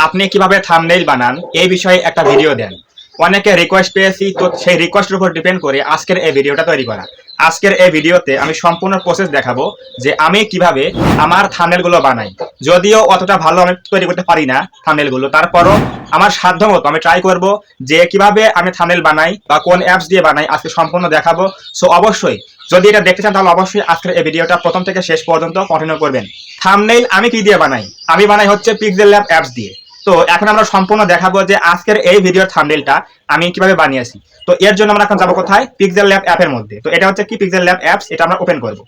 আপনি কিভাবে থাম্বনেইল বানান এই বিষয়ে একটা ভিডিও দেন। অনেকে রিকোয়েস্ট পেয়েছি, তো সেই রিকোয়েস্টের উপর ডিপেন্ড করে আজকের এই ভিডিওটা তৈরি করা। আজকের এই ভিডিওতে আমি সম্পূর্ণ প্রসেস দেখাবো যে আমি কিভাবে আমার থাম্বনেইলগুলো বানাই। যদিও অতটা ভালো আমি তৈরি করতে পারি না থাম্বনেইলগুলো, তারপরও আমার সাধ্যমতো আমি ট্রাই করব যে কিভাবে আমি থাম্বনেইল বানাই বা কোন অ্যাপস দিয়ে বানাই আজকে সম্পূর্ণ দেখাবো। সো অবশ্যই যদি এটা দেখতে চান তাহলে অবশ্যই আজকের এই ভিডিওটা প্রথম থেকে শেষ পর্যন্ত কন্টিনিউ করবেন। থাম্বনেইল আমি কি দিয়ে বানাই? আমি বানাই হচ্ছে পিক্সেল ল্যাব অ্যাপস দিয়ে। তো এখন আমরা সম্পূর্ণ দেখাবো যে আজকের এই ভিডিওর থাম্বনেইলটা আমি কিভাবে বানিয়েছি। তো এর জন্য আমরা এখন যাবো কোথায়? পিক্সেল ল্যাব অ্যাপের মধ্যে। তো এটা হচ্ছে কি পিক্সেল ল্যাব অ্যাপস, এটা আমরা ওপেন করব।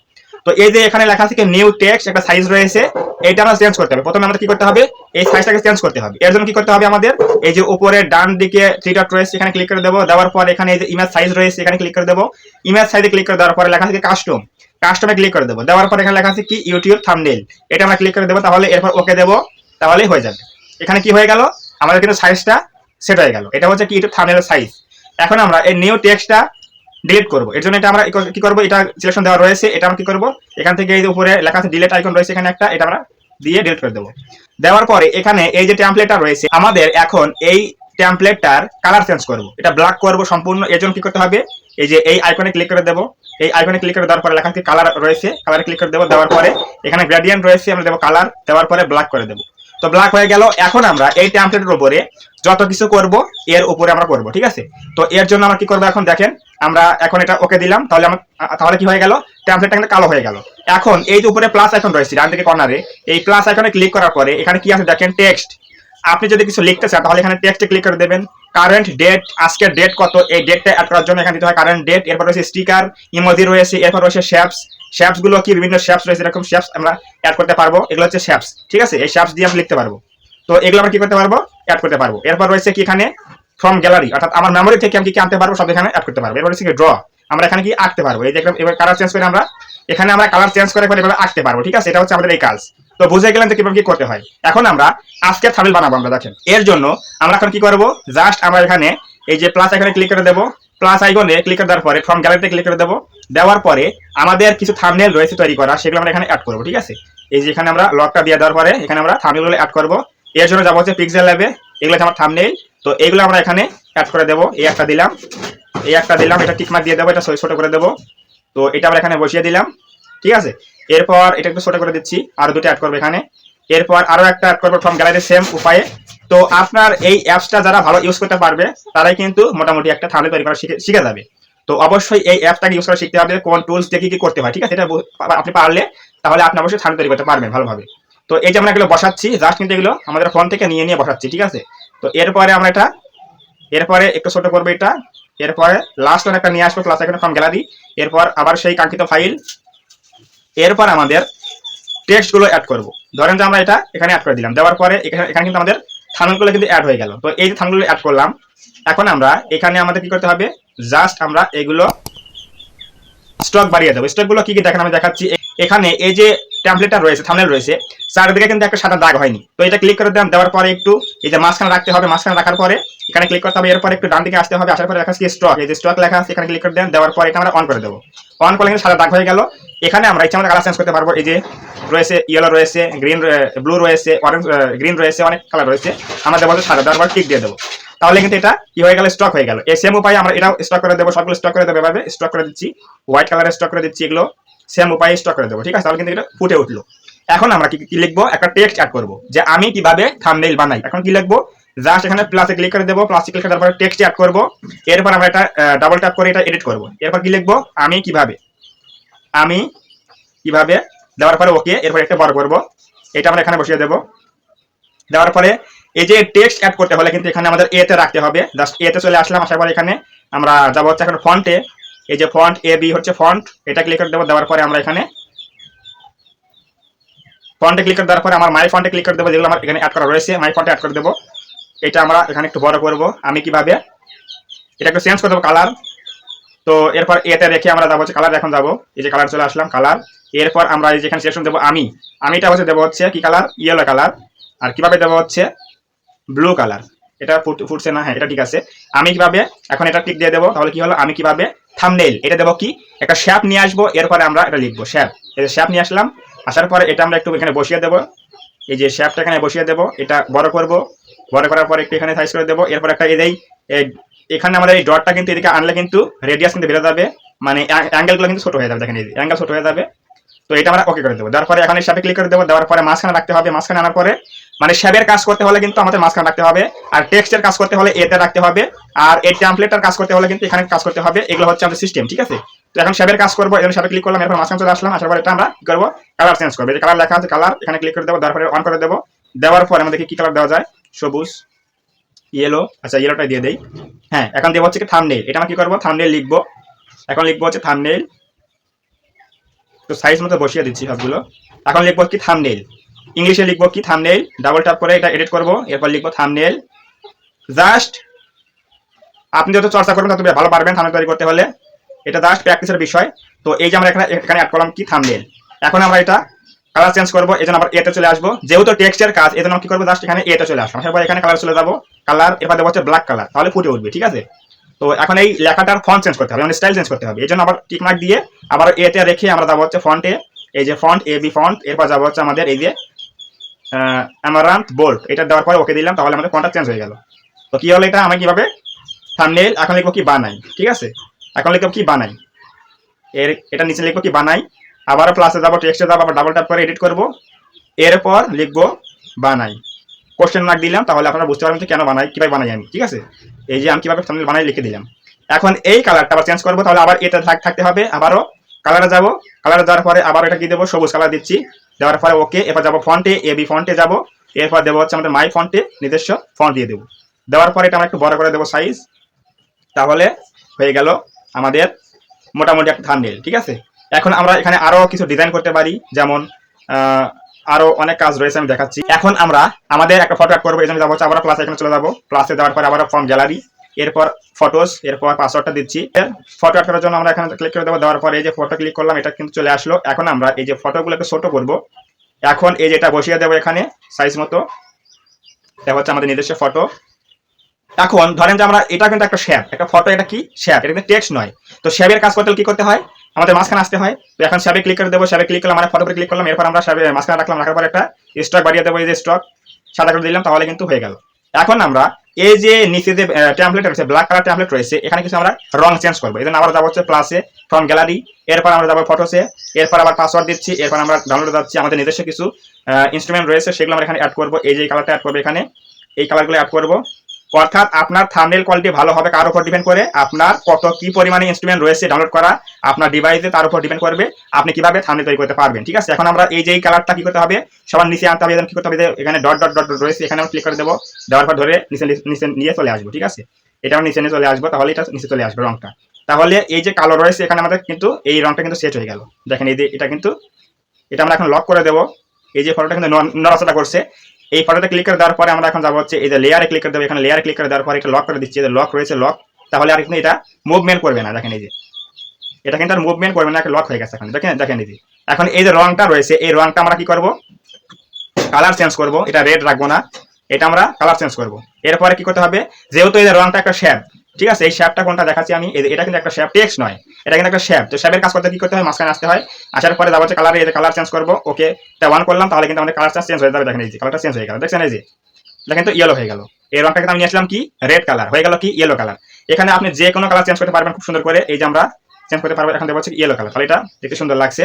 তো এই যে এখানে লেখা আছে কি নিউ টেক্সট, একটা সাইজ রয়েছে, এটা আমরা চেঞ্জ করতে হবে। প্রথমে আমাদের কি করতে হবে? এই সাইজটাকে চেঞ্জ করতে হবে। এর জন্য কি করতে হবে আমাদের? এই যে উপরে ডান দিকে থ্রি ডট রয়েছে, এখানে ক্লিক করে দেবো। দেওয়ার পর এখানে এই যে ইমেজ সাইজ রয়েছে, এখানে ক্লিক করে দেবো। ইমেজ সাইজে ক্লিক করে দেওয়ার পরে লেখা আছে কি কাস্টম, কাস্টমে ক্লিক করে দেবো। দেওয়ার পর এখানে লেখা আছে কি ইউটিউব থাম্বনেইল, এটা আমরা ক্লিক করে দেবো। তাহলে এরপর ওকে দেবো, তাহলেই হয়ে যাবে। এখানে কি হয়ে গেল? আমাদের কিন্তু সাইজটা সেট হয়ে গেল। এটা হচ্ছে কি ইউটিউব থাম্বনেইলের সাইজ। এখন আমরা এই নিউ টেক্সটটা ডিলিট করব। এর জন্য এটা আমরা কি করব? এটা সিলেকশন দেওয়া রয়েছে, এটা আমরা কি করব? এখান থেকে এই যে উপরে লেখা আছে ডিলিট আইকন রয়েছে এখানে একটা, এটা আমরা দিয়ে ডিলিট করে দেব। দেওয়ার পরে এখানে এই যে টেমপ্লেটটা রয়েছে, আমাদের এখন এই টেমপ্লেটটার কালার চেঞ্জ করব। এটা ব্ল্যাক করব সম্পূর্ণ। এর জন্য কি করতে হবে? এই যে এই আইকনে ক্লিক করে দেব। এই আইকনে ক্লিক করে দেওয়ার পরে লেখা আছে কালার রয়েছে, কালারে ক্লিক করে দেব। দেওয়ার পরে এখানে গ্রেডিয়েন্ট রয়েছে, আমরা দেব কালার। দেওয়ার পরে ব্ল্যাক করে দেব। তো ব্ল্যাক হয়ে গেল। এখন আমরা এই টেমপ্লেটের উপরে যত কিছু করব এর উপরে আমরা করব, ঠিক আছে? তো এর জন্য আমরা কি করব? এখন দেখেন, আমরা এখন এটা ওকে দিলাম। তাহলে কি হয়ে গেল? টেমপ্লেটটা কিন্তু কালো হয়ে গেল। এখন এই যে উপরে প্লাস আইকন রয়েছে ডান দিকে কর্নারে, এই প্লাস আইকনে ক্লিক করার পরে এখানে কি আছে দেখেন? টেক্সট। আপনি যদি কিছু লিখতে চান তাহলে এখানে টেক্সটে ক্লিক করে দেবেন। কারেন্ট ডেট, আজকের ডেট কত, এই ডেটটা অ্যাড করার জন্য এখানে দিতে হয় কারেন্ট ডেট। এরপর রয়েছে স্টিকার, ইমোজি রয়েছে, এরপর রয়েছে শেপস। শেপস গুলো কি বিভিন্ন শেপস রয়েছে, এরকম শেপস আমরা অ্যাড করতে পারবো। এগুলো হচ্ছে শেপস, ঠিক আছে? এই শেপস দিয়ে আমরা লিখতে পারবো। তো এগুলো আমরা কি করতে পারবো? অ্যাড করতে পারবো। এরপর রয়েছে কি এখানে ফ্রম গ্যালারি, অর্থাৎ আমার মেমোরি থেকে আমি কি আনতে পারবো সব এখানে অ্যাড করতে পারবো। এরপর হচ্ছে কি ড্র, আমরা এখানে কি আঁকতে পারবো। এই দেখলাম, এবার কালার চেঞ্জ করে আমরা এখানে আমরা কালার চেঞ্জ করে এভাবে আঁকতে পারবো, ঠিক আছে? এটা হচ্ছে আমাদের এই কাজ। তো বুঝে গেলেন যে কিভাবে কি করতে হয়। এখন আমরা আজকে থাম্বনেইল বানাবো। আমরা দেখেন এর জন্য আমরা এখন কি করব? জাস্ট আমরা এখানে এই যে প্লাস আইকনে ক্লিক করে দেবো। প্লাস আইকনে ক্লিক করে দেওয়ার পরে ফ্রম গ্যালারিতে ক্লিক করে দেবো। দেওয়ার পরে আমাদের কিছু থাম্বনেইল রয়েছে তৈরি করা, সেগুলো আমরা এখানে অ্যাড করবো, ঠিক আছে? এই যে এখানে আমরা লকটা দিয়ে দেওয়ার পরে এখানে আমরা থাম্বনেইলগুলো অ্যাড করবো। এর জন্য যাবো হচ্ছে পিক্সেল ল্যাবে, এগুলো হচ্ছে আমার থাম্বনেইল। তো এইগুলো আমরা এখানে অ্যাড করে দেবো। এই একটা দিলাম, এই একটা দিলাম, এটা টিকমার্ক দিয়ে দেবো, এটা ছোট করে দেবো। তো এটা আমরা এখানে বসিয়ে দিলাম, ঠিক আছে? এরপর এটা একটু ছোট করে দিচ্ছি, আরো দুটো অ্যাড করবো এখানে। এরপর আরো একটা অ্যাড করবো ফ্রম গ্যালারি, সেম উপায়ে। তো আপনার এই অ্যাপসটা যারা ভালো ইউজ করতে পারবে তারাই কিন্তু মোটামুটি একটা থাম্বনেইল তৈরি করা শিখে যাবে। তো অবশ্যই এই অ্যাপটাকে ইউজ করা শিখতে হবে, কোন টুলস দিয়ে কি করতে হয়, ঠিক আছে? এটা আপনি পারলে তাহলে আপনি অবশ্যই থাম্বনেইল তৈরি করতে পারবেন ভালোভাবে। তো এই যে আমরা এগুলো বসাচ্ছি, জাস্ট কিন্তু এগুলো আমাদের ফোন থেকে নিয়ে নিয়ে বসাচ্ছি, ঠিক আছে? তো এরপরে আমরা এটা এরপরে একটু ছোট করবো এটা। এরপরে লাস্ট একটা নিয়ে আসবো প্লাস আইকন ফ্রম গ্যালারি। এরপর আবার সেই কাঙ্ক্ষিত ফাইল। এরপর আমাদের টেক্সট গুলো অ্যাড করব। ধরেন যে আমরা এটা এখানে অ্যাড করে দিলাম। দেওয়ার পরে এখানে কিন্তু আমাদের থাম্বনেইলগুলো কিন্তু অ্যাড হয়ে গেল। তো এই যে থাম্বনেইলগুলো অ্যাড করলাম, এখন আমরা এখানে আমাদের কি করতে হবে? জাস্ট আমরা এগুলো স্টক বাড়িয়ে দেবো। স্টক গুলো কি কি দেখেন আমি দেখাচ্ছি। এখানে এই যে টেমপ্লেটটা রয়েছে, থাম্বনেইল রয়েছে, চারদিকে কিন্তু একটা সাদা দাগ হয়নি। তো এটা ক্লিক করে দিলাম। দেওয়ার পরে একটু এই যে মাঝখানে রাখতে হবে, মাঝখানে রাখার পরে এখানে ক্লিক করতে হবে। এরপর একটু ডান দিকে আসতে হবে, আসার পরে লেখা আছে স্টক, এই যে স্টক লেখা আছে এখানে ক্লিক করে দেন। দেওয়ার পরে এটা আমরা অন করে দেবো। অন করলে কিন্তু সাদা দাগ হয়ে গেল। এখানে আমরা ইচ্ছা মতো কালার চেঞ্জ করতে পারবো। এই যে রয়েছে ইয়েলো রয়েছে, গ্রিন, ব্লু রয়েছে, অরেঞ্জ, গ্রিন রয়েছে, অনেক কালার রয়েছে। আমরা দেবো সাদা, দেওয়ার পর টিক দিয়ে দেবো। তাহলে কিন্তু এটা কি হয়ে গেল? স্টক হয়ে গেল। এই সেম উপায়ে আমরা এটাও স্টক করে দেবো, সবগুলো স্টক করে দেবো। এভাবে স্টক করে দিচ্ছি, হোয়াইট কালারে স্টক করে দিচ্ছি, এগুলো সেম উপায়ে স্টক করে দেবো, ঠিক আছে? তাহলে কিন্তু এটা ফুটে উঠলো। এখন আমরা কি লিখবো? একটা টেক্সট অ্যাড করবো যে আমি কিভাবে থাম্বনেইল বানাই। এখন কি লিখবো? জাস্ট এখানে প্লাসে ক্লিক করে দেবো, প্লাসে ক্লিক করে দেওয়ার পরে টেক্সট অ্যাড করবো। এরপর আমরা এটা ডাবল ট্যাপ করে এটা এডিট করবো। এরপর কি লিখবো? আমি কিভাবে দেওয়ার পরে ওকে। এরপর একটা বড় করবো, এটা আমরা এখানে বসিয়ে দেবো। দেওয়ার পরে এই যে টেক্সট অ্যাড করতে হলে কিন্তু এখানে আমাদের এতে রাখতে হবে। জাস্ট এতে চলে আসলাম, আসার পরে এখানে আমরা যাবো হচ্ছে এখন ফন্টে। এই যে ফন্ট এ বি হচ্ছে ফন্ট, এটা ক্লিক করে দেবো। দেওয়ার পরে আমরা এখানে ফন্টে ক্লিক করে দেওয়ার পরে আমার মাই ফন্টে ক্লিক করে দেবো, যেগুলো আমার এখানে অ্যাড করা রয়েছে মাই ফন্টে অ্যাড করে দেবো। এটা আমরা এখানে একটু বড় করবো। আমি কিভাবে এটা একটু চেঞ্জ করে দেবো কালার। তো এরপর এতে রেখে আমরা যাবো হচ্ছে কালার, এখন যাবো এই যে কালার চলে আসলাম, কালার। এরপর আমরা এই যেখানে সিলেকশন দেবো আমিটা হচ্ছে দেবো হচ্ছে কি কালার? Yellow colour. আর কিভাবে দেবো হচ্ছে ব্লু কালার। এটা ফুটছে না, হ্যাঁ এটা ঠিক আছে। আমি কিভাবে, এখন এটা টিক দিয়ে দেবো। তাহলে কি হলো? আমি কিভাবে থাম্বনেইল। এটা দেবো কি একটা শেপ নিয়ে আসবো। এরপরে আমরা এটা লিখবো শেপ। এই যে শেপ নিয়ে আসলাম, আসার পরে এটা আমরা একটু এখানে বসিয়ে দেবো। এই যে শেপটা এখানে বসিয়ে দেবো, এটা বড় করবো। বড় করার পর একটু এখানে সাইজ করে দেবো। এরপর একটা এখানে আমাদের এই ডটটা কিন্তু এদিকে আনলে কিন্তু রেডিয়াস কিন্তু বেড়ে যাবে, মানে অ্যাঙ্গেলগুলো কিন্তু ছোট হয়ে যাবে। দেখেন এই অ্যাঙ্গেল ছোট হয়ে যাবে। তো এটা আমরা ওকে করে দেবো। দেওয়ার পরে এখন এই শেপে ক্লিক করে দেবো। দেওয়ার পরে মাঝখানে রাখতে হবে। মাঝখানে আনার পরে মানে শেপের কাজ করতে হলে কিন্তু আমাদের মাঝখানে রাখতে হবে, আর টেক্সটের কাজ করতে হলে এতে রাখতে হবে, আর এই টেমপ্লেটের কাজ করতে হলে কিন্তু এখানে কাজ করতে হবে। এগুলো হচ্ছে আমাদের সিস্টেম, ঠিক আছে। তো এখন শেপের কাজ করবো, এখানে শেপে ক্লিক করলাম, এরপর মাঝখানে চলে আসলাম। আসার পরে এটা আমরা কি করবো, কালার চেঞ্জ করবো। এই যে কালার লেখা আছে কালার, এখানে ক্লিক করে দেবো। দেওয়ার পরে অন করে দেবো। দেওয়ার পরে আমাদেরকে কি কালার দেওয়া যায়, সবুজ, ইয়েলো, আচ্ছা ইয়েলোটা দিয়ে দেই। হ্যাঁ, এখন দেবো হচ্ছে কি থাম্বনেইল। এটা আমরা কি করবো, থাম্বনেইল লিখবো। এখন লিখবো হচ্ছে থাম্বনেইল, তো সাইজ মতো বসিয়ে দিচ্ছি সবগুলো। এখন লিখবো কি থাম্বনেইল, ইংলিশে লিখবো কি থাম্বনেইল, ডাবল ট্যাপ করে এটা এডিট করবো। এরপর লিখবো থাম্বনেইল। জাস্ট আপনি যত চর্চা করবেন তত ভালো পারবেন থাম্বনেইল তৈরি করতে হলে, এটা জাস্ট প্র্যাকটিসের বিষয়। তো এই যে আমরা এখানে অ্যাড করলাম কি থাম্বনেইল। এখন আমরা এটা কালার চেঞ্জ করবো, এই জন্য আবার এতে চলে আসবো, যেহেতু টেক্সটের কাজ এই জন্য কি করবো, জাস্ট এখানে এতে চলে আসবো। এরপর এখানে কালার চলে যাবো, কালার, এরপর দেবো হচ্ছে ব্ল্যাক কালার, তাহলে ফুটে উঠবে, ঠিক আছে। তো এখন এই লেখাটার ফন্ট চেঞ্জ করতে হবে, মানে স্টাইল চেঞ্জ করতে হবে। এই জন্য আবার টিক মার্ক দিয়ে আবার এতে রেখে আমরা যাবো হচ্ছে ফন্টে, এই যে ফন্ট এবি ফন্ট, এরপর যাবো হচ্ছে আমাদের এই যে অ্যামারান্থ বোল্ড, এটা দেওয়ার পরে ওকে দিলাম, তাহলে আমাদের ফন্টটা চেঞ্জ হয়ে গেল। তো কি হলো এটা, আমি কিভাবে থাম্বনেইল, এখন লিখবো কি বানাই, ঠিক আছে। এখন লিখবো কি বানাই, এটা নিচে লিখবো কি বানাই, আবারও প্লাসে যাবো, টেক্সটে যাবো, আবার ডাবল ট্যাপ করে এডিট করবো। এরপর লিখবো বানাই, কোশ্চেন মার্ক দিলাম, তাহলে আপনারা বুঝতে পারবেন যে কেন বানাই, কিভাবে বানাই আমি, ঠিক আছে। এই যে আমি কিভাবে থাম্বনেইল বানাই লিখে দিলাম। এখন এই কালারটা আবার চেঞ্জ করবো, তাহলে আবার এটা থাকতে হবে। আবারও কালারে যাবো, কালারে যাওয়ার পরে আবার এটা কি দেবো, সবুজ কালার দিচ্ছি। দেওয়ার পরে ওকে, এরপর যাবো ফন্টে, এবি ফন্টে যাবো। এরপর দেবো হচ্ছে আমাদের মাই ফন্টে, নিজস্ব ফন্ট দিয়ে দেবো। দেওয়ার পরে এটা আমরা একটু বড় করে দেবো সাইজ, তাহলে হয়ে গেল আমাদের মোটামুটি একটা থাম্বনেইল, ঠিক আছে। এখন আমরা এখানে আরো কিছু ডিজাইন করতে পারি, যেমন আরো অনেক কাজ রয়েছে, আমি দেখাচ্ছি। এখন আমরা আমাদের একটা ফটো অ্যাড করবো, এই জন্য যাবো আবার প্লাস এখানে চলে যাবো। প্লাসে দেওয়ার পরে আবার ফ্রম গ্যালারি, এরপর ফটোস, এরপর পাসওয়ার্ডটা দিচ্ছি। ফটো অ্যাড করার জন্য আমরা এখানে ক্লিক করে দেবো। দেওয়ার পরে এই যে ফটো ক্লিক করলাম, এটা কিন্তু চলে আসলো। এখন আমরা এই যে ফটোগুলোকে ছোট করবো। এখন এই যেটা বসিয়ে দেবো এখানে সাইজ মতো, এটা হচ্ছে আমাদের নিজস্ব ফটো। এখন ধরেন যে আমরা এটা কিন্তু একটা শেপ, একটা ফটো, এটা কি শেপ, এটা কিন্তু টেক্সট নয়। তো শেপের কাজ করতে কি করতে হয়, আমাদের মাঝখানে আসতে হয়। তো এখন শেপে ক্লিক করে দেবো, শেপে ক্লিক করলাম, মানে ফটো উপরে ক্লিক করলাম। এরপর আমরা শেপে মাঝখানে রাখলাম, রাখার পর একটা স্টক বাড়িয়ে দেবো, এই যে স্টক সাদা করে দিলাম, তাহলে কিন্তু হয়ে গেল। এখন আমরা এই যে নিচে যে টেমপ্লেট রয়েছে, ব্ল্যাক কালার টেমপ্লেট রয়েছে, এখানে কিছু আমরা রং চেঞ্জ করবো। এই জন্য আবার যাবো হচ্ছে প্লাসে, ফ্রম গ্যালারি, এরপর আমরা যাবো ফটোসে, এরপর আবার পাসওয়ার্ড দিচ্ছি। এরপর আমরা ডাউনলোড যাচ্ছি, আমাদের নিজস্ব কিছু ইনস্ট্রুমেন্ট রয়েছে, সেগুলো আমরা এখানে অ্যাড করবো। এই যে কালারটা অ্যাড করবো, এখানে এই কালারগুলো অ্যাড করবো। অর্থাৎ আপনার থাম্বনেইল কোয়ালিটি ভালো হবে কার উপর ডিপেন্ড করে, আপনার কত কি পরিমাণে ইনস্ট্রুমেন্ট রয়েছে ডাউনলোড করা আপনার ডিভাইসে, তার উপর ডিপেন্ড করবে আপনি কিভাবে থাম্বনেইল তৈরি করতে পারবেন, ঠিক আছে। এখন আমরা এই যে কালারটা কি করতে হবে, সবার নিচে আনতে হবে। কি করতে হবে, এখানে ডট ডট ডট রয়েছে, এখানে আমরা ক্লিক করে দেবো। দেওয়ার পর ধরে নিচে নিচে নিয়ে চলে আসবো, ঠিক আছে। এটা আমরা নিচে নিয়ে চলে আসবো, তাহলে এটা নিচে চলে আসবে রংটা। তাহলে এই যে কালো রয়েছে এখানে আমাদের কিন্তু এই রংটা কিন্তু সেট হয়ে গেল। দেখেন এই যে এটা কিন্তু, এটা আমরা এখন লক করে দেবো। এই যে ফটোটা কিন্তু নড়াচড়া করছে, এই ফটোতে ক্লিক করে দেওয়ার পরে আমরা এখন যাবো হচ্ছে এই যে লেয়ারে ক্লিক করে দেবো। এখানে লেয়ারে ক্লিক করে দেওয়ার পরে এটা লক করে দিচ্ছি, লক রয়েছে লক, তাহলে আর কিন্তু এটা মুভমেন্ট করবে না। দেখেন এই যে এটা কিন্তু আর মুভমেন্ট করবে না, লক হয়ে গেছে এখন। দেখেন দেখেন এই যে এখন এই যে রংটা রয়েছে, এই রংটা আমরা কি করব, কালার চেঞ্জ করব। এটা রেড রাখবো না, এটা আমরা কালার চেঞ্জ করব। এরপরে কি করতে হবে, যেহেতু এই যে রংটা একটা শেপ, ঠিক আছে, এই শেপটা কোনটা দেখাচ্ছি আমি, এটা কিন্তু একটা শেপ, টেক্সট নয়, এটা কিন্তু একটা শেপ। তো শেপের কাজ করতে কি করতে হয়, মাঝখানে আসতে হয়। আসার পরে যাবো হচ্ছে কালারে, এই যে কালার চেঞ্জ করবো, ওকে এটা অন করলাম, তাহলে কিন্তু আমাদের কালারটা চেঞ্জ হয়ে যাবে। দেখেন এই যে কালারটা চেঞ্জ হয়ে গেল, দেখছেন এই যে, দেখেন তো ইয়েলো হয়ে গেল। এই রংটা কিন্তু আমি নিয়ে আসলাম কি রেড কালার, হয়ে গেল কি ইয়েলো কালার। এখানে আপনি যে কোনো কালার চেঞ্জ করতে পারবেন খুব সুন্দর করে, এই যে আমরা চেঞ্জ করতে পারবো। এখন দেবো হচ্ছে ইয়েলো কালার, তাহলে এটা দেখতে সুন্দর লাগছে।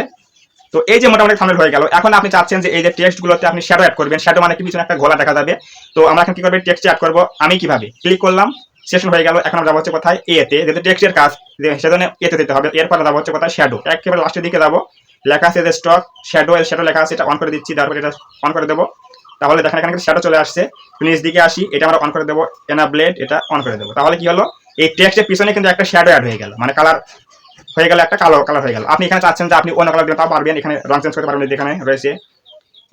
তো এই যে মোটামুটি থাম্বনেইল হয়ে গেল। এখন আপনি চাচ্ছেন যে এই যে টেক্সটগুলোতে আপনি শ্যাডো অ্যাড করবেন, শ্যাডো মানে কি পিছনে একটা গোলা দেখা যাবে। তো আমরা এখন কি করব, টেক্সট অ্যাড করব। আমি কিভাবে, ক্লিক করলাম, সেশন হয়ে গেল। এখন আমরা যাবো হচ্ছে কোথায়, এতে, যেহেতু টেক্সটের কাজ সেজন্য এতে দিতে হবে। এরপর যাবো হচ্ছে কোথায়, শ্যাডো, একেবারে লাস্টের দিকে যাবো, লেখা আছে যে স্টক শ্যাডো, শ্যাডো লেখা আছে, এটা অন করে দিচ্ছি। তারপর এটা অন করে দেবো, তাহলে দেখেন এখানে শ্যাডো চলে আসছে। নিচ দিকে আসি, এটা আমরা অন করে দেবো, এনাবলেড, এটা অন করে দেবো। তাহলে কি হলো, এই টেক্সটের পিছনে কিন্তু একটা শ্যাডো অ্যাড হয়ে গেল, মানে কালার হয়ে গেল, একটা কালো কালার হয়ে গেল। আপনি এখানে চাচ্ছেন যে আপনি অন্য কালার দিতে পারবেন, এখানে রং চেঞ্জ করতে পারবেন। এখানে রয়েছে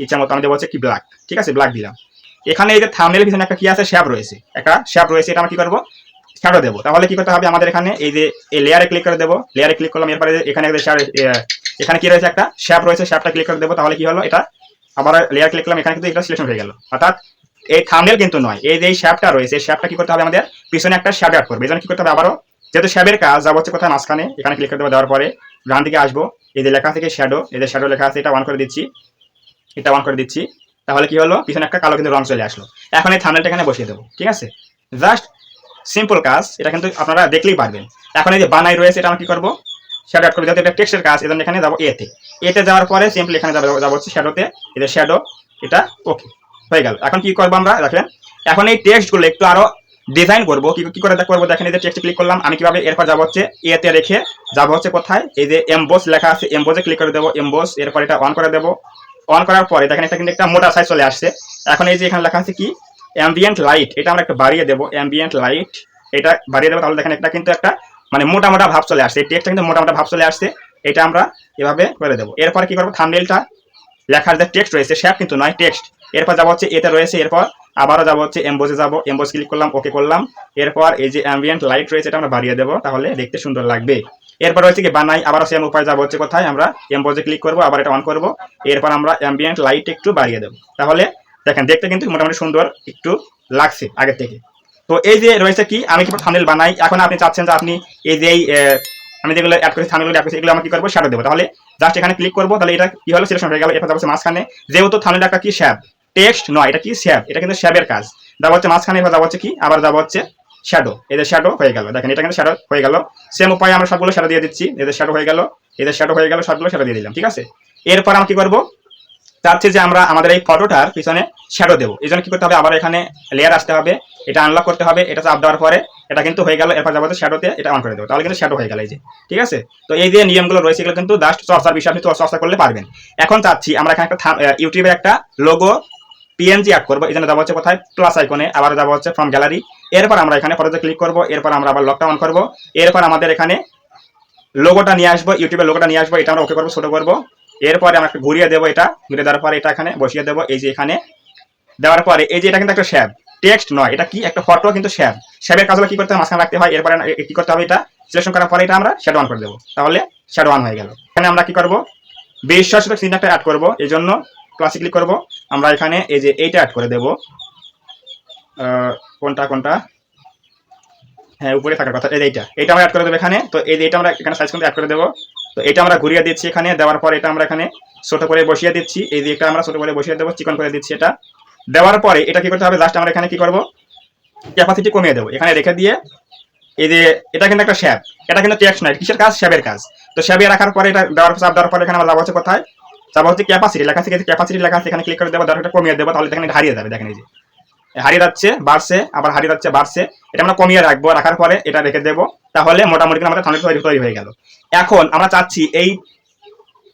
ইচ্ছা মতো, আমি দেবো হচ্ছে কি ব্ল্যাক, ঠিক আছে, ব্ল্যাক দিলাম। এখানে এই যে থাম্বনেইলের পিছনে একটা কি আছে, শ্যাপ রয়েছে, একটা শ্যাপ রয়েছে, এটা আমরা কি করবো, শ্যাডো দেবো। তাহলে কি করতে হবে আমাদের, এখানে এই যে এই লেয়ারে ক্লিক করে দেবো, লেয়ারে ক্লিক করলাম। এরপরে এখানে এখানে কি রয়েছে, একটা শ্যাপ রয়েছে, শ্যাপটা ক্লিক করে দেবো। তাহলে কি হলো, এটা আবার লেয়ার ক্লিক করলাম, এখানে কিন্তু এটা সিলেকশন হয়ে গেল। অর্থাৎ এই থাম্বনেইল কিন্তু নয়, এই যে শ্যাপটা রয়েছে, এই শ্যাপটা কি করতে হবে আমাদের, পিছনে একটা শ্যাডো অ্যাড করবে। এই জন্য কি করতে হবে, আবারও যেহেতু শ্যাপের কাজ, যাবো হচ্ছে কোথায়, মাঝখানে, এখানে ক্লিক করে দেবো। দেওয়ার পরে ডান দিকে আসবো, এই যে লেখা থেকে শ্যাডো, এই যে শ্যাডো লেখা আছে, এটা অন করে দিচ্ছি, এটা অন করে দিচ্ছি। তাহলে কি হলো, পিছনে একটা কালো কিন্তু রং চলে আসলো। এখন এই থাম্বনেলটা এখানে বসিয়ে দেবো, ঠিক আছে, জাস্ট সিম্পল কাজ, এটা কিন্তু আপনারা দেখলেই পারবেন। এখন এই যে বানাই রয়েছে, এটা আমরা কি করবো, শ্যাডো অ্যাড করবো, যেহেতু এটা টেক্সটের কাজ, এজন্য এখানে যাবো এতে যাওয়ার পরে সিম্পলি এখানে যাবো হচ্ছে শ্যাডোতে, এটা শ্যাডো, এটা ওকে হয়ে গেল। এখন কি করবো আমরা দেখেন, এখন এই টেক্সটগুলো একটু আরো ডিজাইন করবো, কি করে করবো দেখেন, এই যে টেক্সট ক্লিক করলাম আমি কিভাবে, এরপর যাবো হচ্ছে এতে রেখে যাবো হচ্ছে কোথায়, এই যে এমবোস লেখা আছে, এমবোসে ক্লিক করে দেবো, এমবোস, এরপর এটা অন করে দেবো। অন করার পরে দেখেন এটা কিন্তু একটা মোটা সাইজ চলে আসছে। এখন এই যে এখানে লেখা আছে কি অ্যাম্বিয়েন্ট লাইট, এটা আমরা একটু বাড়িয়ে দেবো, অ্যাম্বিয়েন্ট লাইট এটা বাড়িয়ে দেবো। তাহলে দেখেন এটা কিন্তু একটা মানে মোটা মোটা ভাব চলে আসছে, এই টেক্সটটা কিন্তু মোটা মোটা ভাব চলে আসছে, এটা আমরা এভাবে করে দেবো। এরপর কি করবো, থাম্বনেলটা লেখার যে টেক্সট রয়েছে শ্যাপ কিন্তু নয় টেক্সট, এরপর যাবো হচ্ছে এতে রয়েছে, এরপর আবারও যাবো হচ্ছে এমবোজে যাবো, এমবোজ ক্লিক করলাম, ওকে করলাম। এরপর এই যে অ্যাম্বিয়েন্ট লাইট রয়েছে এটা আমরা বাড়িয়ে দেবো, তাহলে দেখতে সুন্দর লাগবে। এরপর রয়েছে কি বানাই, আবারও সেম উপায় যাবো হচ্ছে কোথায়, আমরা এমবোজে ক্লিক করবো, আবার এটা অন করবো, এরপর আমরা অ্যাম্বিয়েন্ট লাইট একটু বাড়িয়ে দেবো, তাহলে দেখেন দেখতে কিন্তু মোটামুটি সুন্দর একটু লাগছে আগের থেকে। তো এই যে রয়েছে কি, আমি কিভাবে থাম্বনেল বানাই, এখন আপনি চাচ্ছেন যে আপনি এই যে আমি যেগুলো অ্যাড করেছি থাম্বনেল অ্যাড করেছি এগুলো আমি কি করবো, শ্যাডো দেবো, তাহলে জাস্ট এখানে ক্লিক করবো, তাহলে এটা কি হলো, সিলেকশন হয়ে গেল। এরপর যাবো মাঝখানে, যেহেতু থাম্বনেলটা একটা কি শ্যাপ, টেক্সট নয়, এটা কি শ্যাপ, এটা কিন্তু শ্যাপের কাজ, যাবো হচ্ছে মাঝখানে, এবার যাবো হচ্ছে কি, আবার যাবো হচ্ছে শ্যাডো, এদের শ্যাডো হয়ে গেল, দেখেন এটা কিন্তু শ্যাডো হয়ে গেল। সেম উপায়ে আমরা সবগুলো শ্যাডো দিয়ে দিচ্ছি, এদের শ্যাডো হয়ে গেল, এদের শ্যাডো হয়ে গেল, সবগুলো শ্যাডো দিয়ে দিলাম, ঠিক আছে। এরপর আমরা কি করবো, চাচ্ছি যে আমরা আমাদের এই ফটোটার পিছনে শ্যাডো দেবো, এই জন্য কি করতে হবে, আবার এখানে লেয়ার আসতে হবে, এটা আনলক করতে হবে, এটা চাপ দেওয়ার পরে এটা কিন্তু হয়ে গেল। এরপর যাবো শ্যাডোতে, এটা অন করে দেবো, তাহলে কিন্তু শ্যাডো হয়ে গেল, এই যে ঠিক আছে। তো এই যে নিয়মগুলো রয়েছে এগুলো কিন্তু জাস্ট চর্চার বিষয়, আপনি চর্চা করলে পারবেন। এখন চাচ্ছি আমরা এখানে একটা ইউটিউবে একটা লোগো পিএনজি অ্যাড করবো, এই জন্য যাবো হচ্ছে কোথায়, প্লাস আইকনে, আবার যাবো হচ্ছে ফ্রম গ্যালারি, এরপর আমরা এখানে ফটোতে ক্লিক করবো, এরপর আমরা আবার লকটা অন করবো, এরপর আমাদের এখানে লোগোটা নিয়ে আসবো, ইউটিউবের লোগোটা নিয়ে আসবো, এটা আমরা ওকে করবো, ছোট করবো। এরপরে আমরা ঘুরিয়ে দেবো, এটা ঘুরিয়ে দেওয়ার পরে এটা এখানে বসিয়ে দেবো, এই যে এখানে দেওয়ার পরে এই যে এটা কিন্তু একটা শ্যাব, টেক্সট নয়, এটা কি একটা ফটো কিন্তু শ্যাব, শ্যাবের কাজগুলো কি করতে হবে, মাঝখানে রাখতে হয়। এরপরে কি করতে হবে, এটা সিলেকশন করার পরে এটা আমরা শ্যাডো অন করে দেবো, তাহলে শ্যাডো অন হয়ে গেল। এখানে আমরা কি করবো, বিশ্বাসযোগ্য চিহ্নটা অ্যাড করবো, এই জন্য ক্লাসে ক্লিক করবো, আমরা এখানে এই যে এইটা অ্যাড করে দেবো, কোনটা হ্যাঁ উপরে থাকার কথা, এইটা আমরা অ্যাড করে দেবো এখানে। তো এই যে এটা আমরা এখানে সাইজ কিন্তু অ্যাড করে দেবো, তো এটা আমরা ঘুরিয়ে দিচ্ছি এখানে, দেওয়ার পর এটা আমরা এখানে ছোট করে বসিয়ে দিচ্ছি, এই যে এটা আমরা ছোট করে বসিয়ে দেবো, চিকন করে দিচ্ছি। এটা দেওয়ার পরে এটা কি করতে হবে, জাস্ট আমরা এখানে কি করবো, ক্যাপাসিটি কমিয়ে দেবো, এখানে রেখে দিয়ে এই যে এটা কিন্তু একটা শ্যাব, এটা কিন্তু টেক্সট নয়, কিসের কাজ, শ্যাবের কাজ। তো শ্যাবে রাখার পরে এটা দেওয়ার পরে এখানে আমরা যাবো হচ্ছে কোথায়, যাবো হচ্ছে ক্যাপাসিটি লেখা আছে, ক্যাপাসিটি লেখা আছে, এখানে ক্লিক করে দেবো, এটা কমিয়ে দেবো, তাহলে এখানে হারিয়ে যাবে, দেখেন এই যে হারিয়ে যাচ্ছে বাড়ছে, আবার হারিয়ে যাচ্ছে বাড়ছে, এটা আমরা কমিয়ে রাখবো, রাখার পরে এটা রেখে দেবো, তাহলে মোটামুটি আমাদের থাম্বনেল তৈরি হয়ে গেল। এখন আমরা চাচ্ছি এই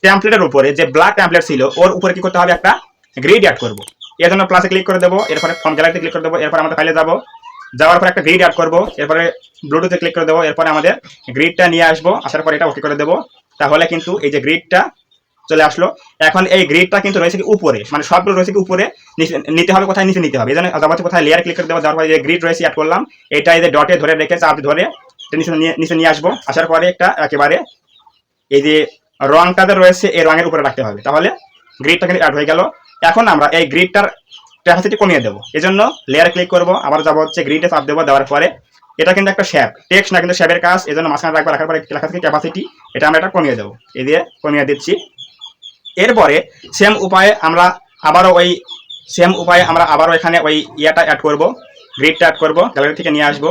টেমপ্লেটের উপরে যে ব্ল্যাক টেমপ্লেট ছিল ওর উপরে কি করতে হবে, একটা গ্রিড অ্যাড করবো, এর জন্য প্লাসে ক্লিক করে দেবো, এরপরে ফ্রম গ্যালারিতে ক্লিক করে দেবো, এরপর আমাদের ফাইলে যাবো, যাওয়ার পরে একটা গ্রিড অ্যাড করবো, এরপরে ব্লুটুথে ক্লিক করে দেবো, এরপরে আমাদের গ্রিডটা নিয়ে আসবো, আসার পরে এটা ওকে করে দেবো, তাহলে কিন্তু এই যে গ্রিডটা চলে আসলো। এখন এই গ্রিডটা কিন্তু রয়েছে কি উপরে, মানে সবগুলো রয়েছে কি উপরে, নিতে হবে কোথায়, নিচে নিতে হবে, এই জন্য যাবো কোথায়, লেয়ার ক্লিক করে দেবো, দেওয়ার পরে যে গ্রিড রয়েছে অ্যাড করলাম, এটা এই যে ডটে ধরে রেখে চাপ ধরে নিচে নিয়ে আসবো, আসার পরে একটা একেবারে এই যে রংটাতে রয়েছে এই রঙের উপরে রাখতে হবে, তাহলে গ্রিডটা কিন্তু অ্যাড হয়ে গেল। এখন আমরা এই গ্রিডটার ক্যাপাসিটি কমিয়ে দেবো, এই জন্য লেয়ার ক্লিক করবো, আবার যাবো হচ্ছে গ্রিডে চাপ দেবো, দেওয়ার পরে এটা কিন্তু একটা শ্যাপ, টেক্সট না কিন্তু শ্যাপের কাজ, এই জন্য মাঝখানে রাখবো, রাখার পরে লেখা থেকে ক্যাপাসিটি, এটা আমরা এটা কমিয়ে দেবো, এই দিয়ে কমিয়ে দিচ্ছি। এরপরে সেম উপায়ে আমরা আবারও এখানে ওই ইয়াটা অ্যাড করবো, গ্রিডটা অ্যাড করবো, গ্যালারি থেকে নিয়ে আসবো,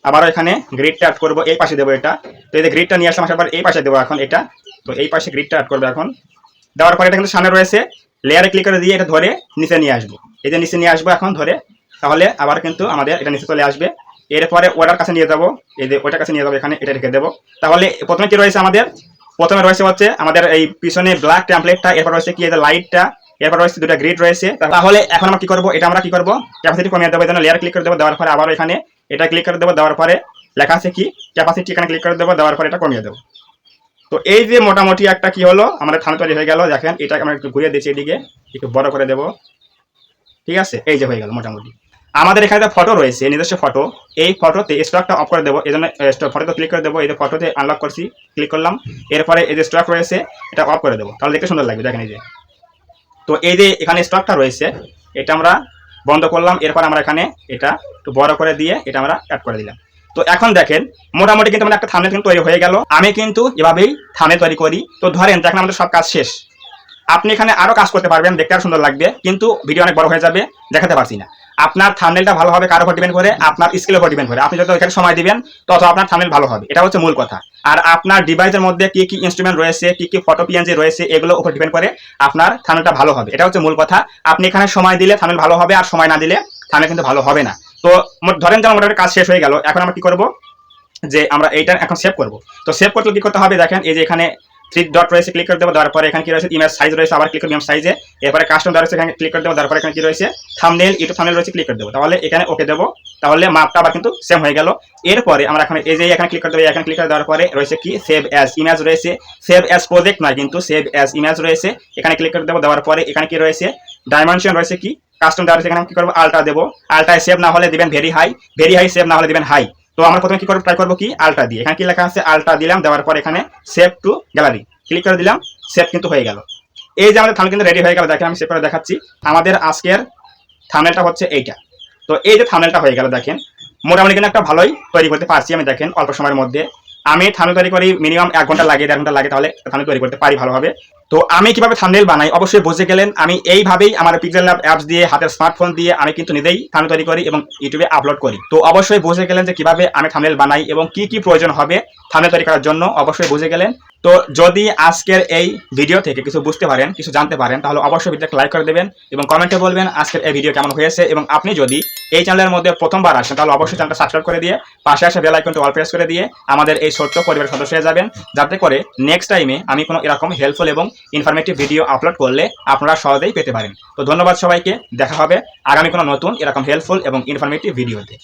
আবারও এখানে গ্রিডটা অ্যাড করবো, এই পাশে দেবো এটা, তো এই যে গ্রিডটা নিয়ে আসলাম, আসার পর এই পাশে দেবো এখন এটা, তো এই পাশে গ্রিডটা অ্যাড করবো এখন, দেওয়ার পরে এটা কিন্তু সামনে রয়েছে, লেয়ারে ক্লিক করে দিয়ে এটা ধরে নিচে নিয়ে আসবো, এই যে নিচে নিয়ে আসবো এখন ধরে, তাহলে আবার কিন্তু আমাদের এটা নিচে চলে আসবে। এরপরে ওটার কাছে নিয়ে যাবো, এই যে ওটার কাছে নিয়ে যাবো, এখানে এটা রেখে দেবো। তাহলে প্রথমে কি রয়েছে আমাদের, প্রথমে রয়েছে হচ্ছে আমাদের এই পিছনে ব্ল্যাক টেমপ্লেটটা, এরপর রয়েছে কি এই যে লাইটটা, এরপর রয়েছে দুটো গ্রিড রয়েছে। তাহলে এখন আমরা কি করবো, এটা আমরা কি করবো, ক্যাপাসিটি কমিয়ে দেবো, এই জন্য লেয়ার ক্লিক করে দেবো, দেওয়ার পরে আবার এখানে এটা ক্লিক করে দেবো, দেওয়ার পরে লেখা আছে কি ক্যাপাসিটি, এখানে ক্লিক করে দেবো, দেওয়ার পরে এটা কমিয়ে দেবো। তো এই যে মোটামুটি একটা কি হলো, আমাদের থাম্বনেল তৈরি হয়ে গেল। দেখেন এটা আমরা একটু ঘুরিয়ে দিচ্ছি, এদিকে একটু বড় করে দেবো, ঠিক আছে, এই যে হয়ে গেল মোটামুটি। আমাদের এখানে যে ফটো রয়েছে নিজস্ব ফটো, এই ফটোতে স্টকটা অফ করে দেবো, এই জন্য ফটোতে ক্লিক করে দেবো, এই যে ফটোতে আনলক করছি, ক্লিক করলাম, এরপরে এই যে স্টক রয়েছে এটা অফ করে দেবো, তাহলে দেখতে সুন্দর লাগবে, দেখেন এই যে। তো এই যে এখানে স্টকটা রয়েছে এটা আমরা বন্ধ করলাম, এরপর আমরা এখানে এটা একটু বড় করে দিয়ে এটা আমরা অ্যাড করে দিলাম। তো এখন দেখেন মোটামুটি কিন্তু আমাদের একটা থাম্বনেল কিন্তু তৈরি হয়ে গেল। আমি কিন্তু এভাবেই থাম্বনেল তৈরি করি। তো ধরেন দেখেন আমাদের সব কাজ শেষ, আপনি এখানে আরো কাজ করতে পারবেন, দেখতে আর সুন্দর লাগবে, কিন্তু ভিডিও অনেক বড় হয়ে যাবে, দেখাতে পারছি না। আপনার থাম্বনেলটা ভালো হবে কার উপর ডিপেন্ড করে, আপনার স্কিলের উপর ডিপেন্ড করে। আপনি যত এখানে সময় দিবেন তত আপনার থাম্বনেল ভালো হবে, এটা হচ্ছে মূল কথা। আর আপনার ডিভাইসের মধ্যে কি কি ইনস্ট্রুমেন্ট রয়েছে, কি কি ফটো পিএনজি রয়েছে, এগুলোর উপর ডিপেন্ড করে আপনার থাম্বনেলটা ভালো হবে, এটা হচ্ছে মূল কথা। আপনি এখানে সময় দিলে থাম্বনেল ভালো হবে, আর সময় না দিলে থাম্বনেল কিন্তু ভালো হবে না। তো ধরেন যে মোটামুটি কাজ শেষ হয়ে গেল, এখন আমরা কি করব, যে আমরা এইটা এখন সেভ করব। তো সেভ করতে কি করতে হবে, দেখেন এই যে এখানে 3 ডট রয়েছে, ক্লিক করে দেবো। দেওয়ার পরে এখানে কি রয়েছে, ইমেজ সাইজ রয়েছে, আবার ক্লিক করব ইমেজ সাইজে। এরপরে কাস্টম দেওয়া রয়েছে, এখানে ক্লিক করে দেবো। তারপরে এখানে কি রয়েছে, থাম্বনেল, ইউটিউব থাম্বনেল রয়েছে, ক্লিক করে দেবো। তাহলে এখানে ওকে দেবো, তাহলে মাপটা আবার কিন্তু সেম হয়ে গেল। এরপরে আমরা এখন এই যে এখানে ক্লিক করে দেবো, এখানে ক্লিক করে দেওয়ার পরে রয়েছে কি, সেভ অ্যাজ ইমেজ রয়েছে, সেভ অ্যাজ প্রজেক্ট নয় কিন্তু সেভ অ্যাজ ইমেজ রয়েছে, এখানে ক্লিক করে দেবো। দেওয়ার পরে এখানে কি রয়েছে, ডাইমেনশন রয়েছে, কি কাস্টম দেওয়া রয়েছে, এখানে কি করবো, আলট্রা দেবো। আলট্রায় সেভ না হলে দিবেন very high, very high save না হলে দিবেন হাই। তো আমরা প্রথমে কি করবো, ট্রাই করবো কি, আলট্রা দিয়ে। এখানে কি লেখা আছে, আলট্রা দিলাম। দেওয়ার পর এখানে সেভ টু গ্যালারি ক্লিক করে দিলাম, সেভ কিন্তু হয়ে গেল। এই যে আমাদের থাম্বনেল কিন্তু রেডি হয়ে গেল। দেখেন আমি সেভ করে দেখাচ্ছি, আমাদের আজকের থাম্বনেলটা হচ্ছে এইটা। তো এই যে থাম্বনেলটা হয়ে গেল, দেখেন মোটামুটি কিন্তু একটা ভালোই তৈরি করতে পারছি আমি। দেখেন অল্প সময়ের মধ্যে আমি থাম্বনেল তৈরি করি, মিনিমাম 1 ঘন্টা লাগে, 1.5 ঘন্টা লাগে, তাহলে থাম্বনেল তৈরি করতে পারি ভালোভাবে। তো আমি কিভাবে থাম্বনেল বানাই অবশ্যই বুঝে গেলেন। আমি এইভাবেই আমার পিক্সেল ল্যাব অ্যাপস দিয়ে, হাতের স্মার্টফোন দিয়ে আমি কিন্তু নিজেই থাম্বনেল তৈরি করি এবং ইউটিউবে আপলোড করি। তো অবশ্যই বুঝে গেলেন যে কিভাবে আমি থাম্বনেল বানাই এবং কি কি প্রয়োজন হবে থাম্বনেল তৈরি করার জন্য, অবশ্যই বুঝে গেলেন। তো যদি আজকের এই ভিডিও থেকে কিছু বুঝতে পারেন, কিছু জানতে পারেন, তাহলে অবশ্যই ভিডিওটা লাইক করে দেবেন এবং কমেন্টে বলবেন আজকের এই ভিডিও কেমন হয়েছে। এবং আপনি যদি এই চ্যানেলের মধ্যে প্রথমবার আসেন, তাহলে অবশ্যই চ্যানেলটা সাবস্ক্রাইব করে দিয়ে পাশে আসা বেল আইকনটি অল প্রেস করে দিয়ে আমাদের এই ছোট্ট পরিবারের সদস্য হয়ে যাবেন, যাতে করে নেক্সট টাইমে আমি কোনো এরকম হেল্পফুল এবং ইনফরমেটিভ ভিডিও আপলোড করলে আপনারা সহজেই পেতে পারেন। তো ধন্যবাদ সবাইকে, দেখা হবে আগামী কোনো নতুন এরকম হেল্পফুল এবং ইনফরমেটিভ ভিডিওতে।